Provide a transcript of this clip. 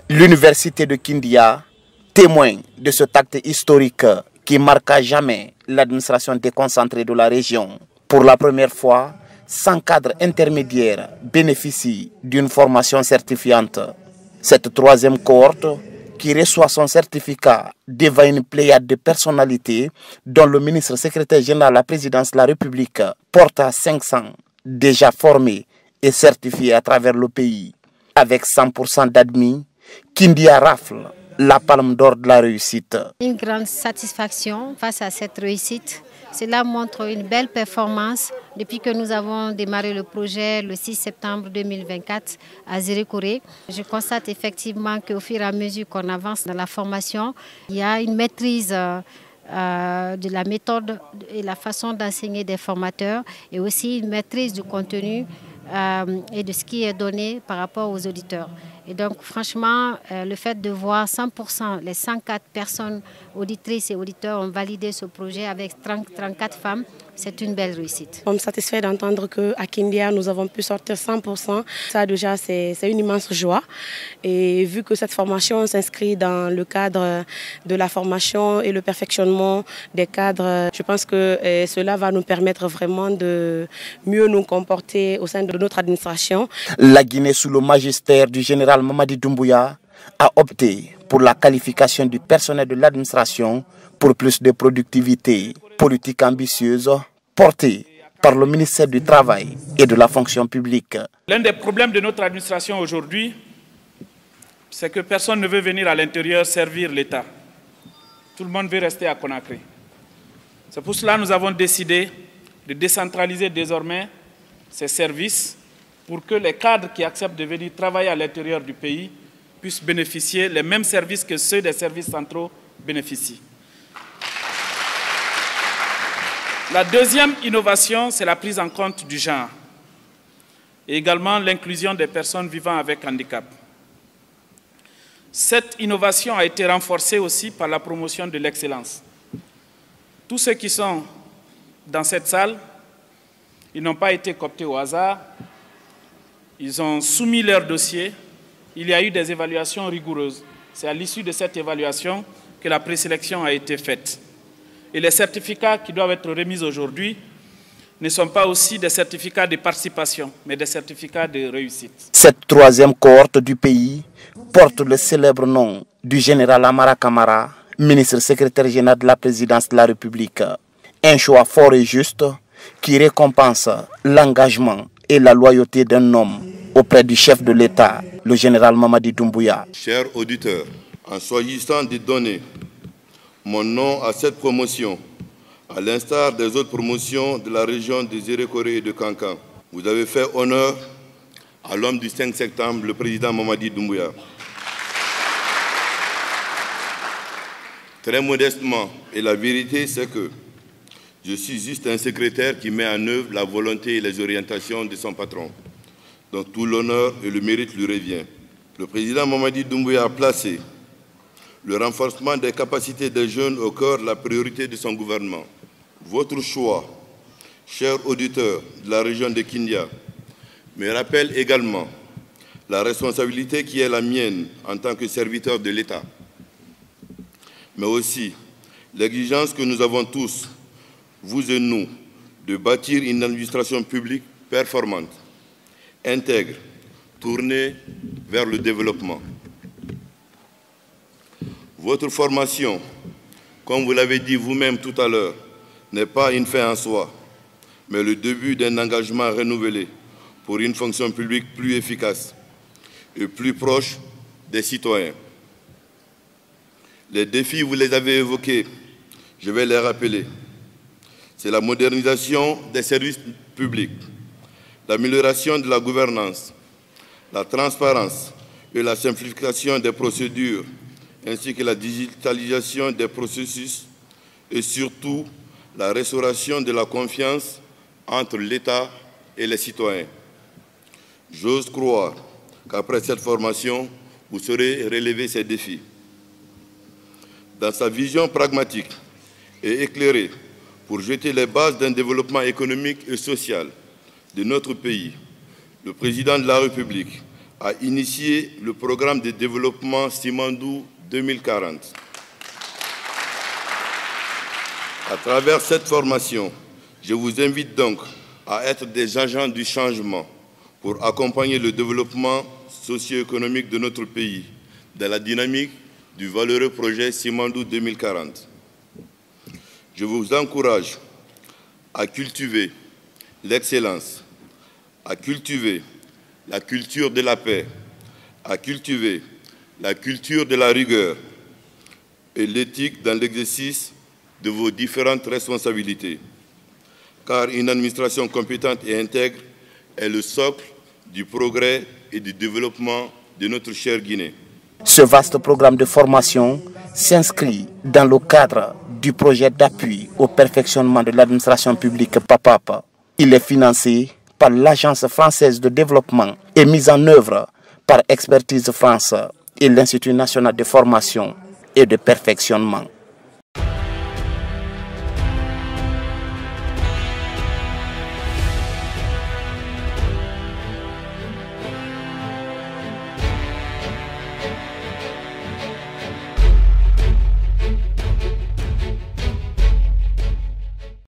L'université de Kindia témoigne de cet acte historique qui marque à jamais l'administration déconcentrée de la région. Pour la première fois, 100 cadres intermédiaires bénéficient d'une formation certifiante. Cette troisième cohorte, qui reçoit son certificat devant une pléiade de personnalités, dont le ministre secrétaire général à la présidence de la République, porte à 500 déjà formés et certifiés à travers le pays. Avec 100% d'admis, Kindia rafle la palme d'or de la réussite. Une grande satisfaction face à cette réussite. Cela montre une belle performance depuis que nous avons démarré le projet le 6 septembre 2024 à Zérékoré. Je constate effectivement qu'au fur et à mesure qu'on avance dans la formation, il y a une maîtrise de la méthode et la façon d'enseigner des formateurs et aussi une maîtrise du contenu et de ce qui est donné par rapport aux auditeurs. Et donc franchement, le fait de voir 100%, les 104 personnes auditrices et auditeurs ont validé ce projet avec 34 femmes, c'est une belle réussite. On est satisfait d'entendre qu'à Kindia, nous avons pu sortir 100%. Ça déjà, c'est une immense joie. Et vu que cette formation s'inscrit dans le cadre de la formation et le perfectionnement des cadres, je pense que cela va nous permettre vraiment de mieux nous comporter au sein de notre administration. La Guinée, sous le magistère du général Mamadi Doumbouya, a opté pour la qualification du personnel de l'administration pour plus de productivité. Politique ambitieuse portée par le ministère du Travail et de la fonction publique. L'un des problèmes de notre administration aujourd'hui, c'est que personne ne veut venir à l'intérieur servir l'État. Tout le monde veut rester à Conakry. C'est pour cela que nous avons décidé de décentraliser désormais ces services pour que les cadres qui acceptent de venir travailler à l'intérieur du pays puissent bénéficier les mêmes services que ceux des services centraux bénéficient. La deuxième innovation, c'est la prise en compte du genre et également l'inclusion des personnes vivant avec handicap. Cette innovation a été renforcée aussi par la promotion de l'excellence. Tous ceux qui sont dans cette salle, ils n'ont pas été cooptés au hasard, ils ont soumis leur dossier, il y a eu des évaluations rigoureuses. C'est à l'issue de cette évaluation que la présélection a été faite. Et les certificats qui doivent être remis aujourd'hui ne sont pas aussi des certificats de participation, mais des certificats de réussite. Cette troisième cohorte du pays porte le célèbre nom du général Amara Kamara, ministre secrétaire général de la présidence de la République. Un choix fort et juste qui récompense l'engagement et la loyauté d'un homme auprès du chef de l'État, le général Mamadi Doumbouya. Chers auditeurs, en choisissant de donner mon nom à cette promotion, à l'instar des autres promotions de la région de Zérékoré et de Kankan, vous avez fait honneur à l'homme du 5 septembre, le président Mamadi Doumbouya. Très modestement, et la vérité c'est que je suis juste un secrétaire qui met en œuvre la volonté et les orientations de son patron. Donc tout l'honneur et le mérite lui revient. Le président Mamadi Doumbouya a placé le renforcement des capacités des jeunes au cœur de la priorité de son gouvernement. Votre choix, chers auditeurs de la région de Kindia, me rappelle également la responsabilité qui est la mienne en tant que serviteur de l'État, mais aussi l'exigence que nous avons tous, vous et nous, de bâtir une administration publique performante, intègre, tournée vers le développement. Votre formation, comme vous l'avez dit vous-même tout à l'heure, n'est pas une fin en soi, mais le début d'un engagement renouvelé pour une fonction publique plus efficace et plus proche des citoyens. Les défis, vous les avez évoqués, je vais les rappeler. C'est la modernisation des services publics, l'amélioration de la gouvernance, la transparence et la simplification des procédures, ainsi que la digitalisation des processus et surtout la restauration de la confiance entre l'État et les citoyens. J'ose croire qu'après cette formation, vous saurez relever ces défis. Dans sa vision pragmatique et éclairée pour jeter les bases d'un développement économique et social de notre pays, le président de la République a initié le programme de développement Simandou 2040. À travers cette formation, je vous invite donc à être des agents du changement pour accompagner le développement socio-économique de notre pays dans la dynamique du valeureux projet Simandou 2040. Je vous encourage à cultiver l'excellence, à cultiver la culture de la paix, à cultiver la culture de la rigueur et l'éthique dans l'exercice de vos différentes responsabilités. Car une administration compétente et intègre est le socle du progrès et du développement de notre chère Guinée. Ce vaste programme de formation s'inscrit dans le cadre du projet d'appui au perfectionnement de l'administration publique PAPAP. Il est financé par l'Agence française de développement et mis en œuvre par Expertise France et l'Institut national de formation et de perfectionnement.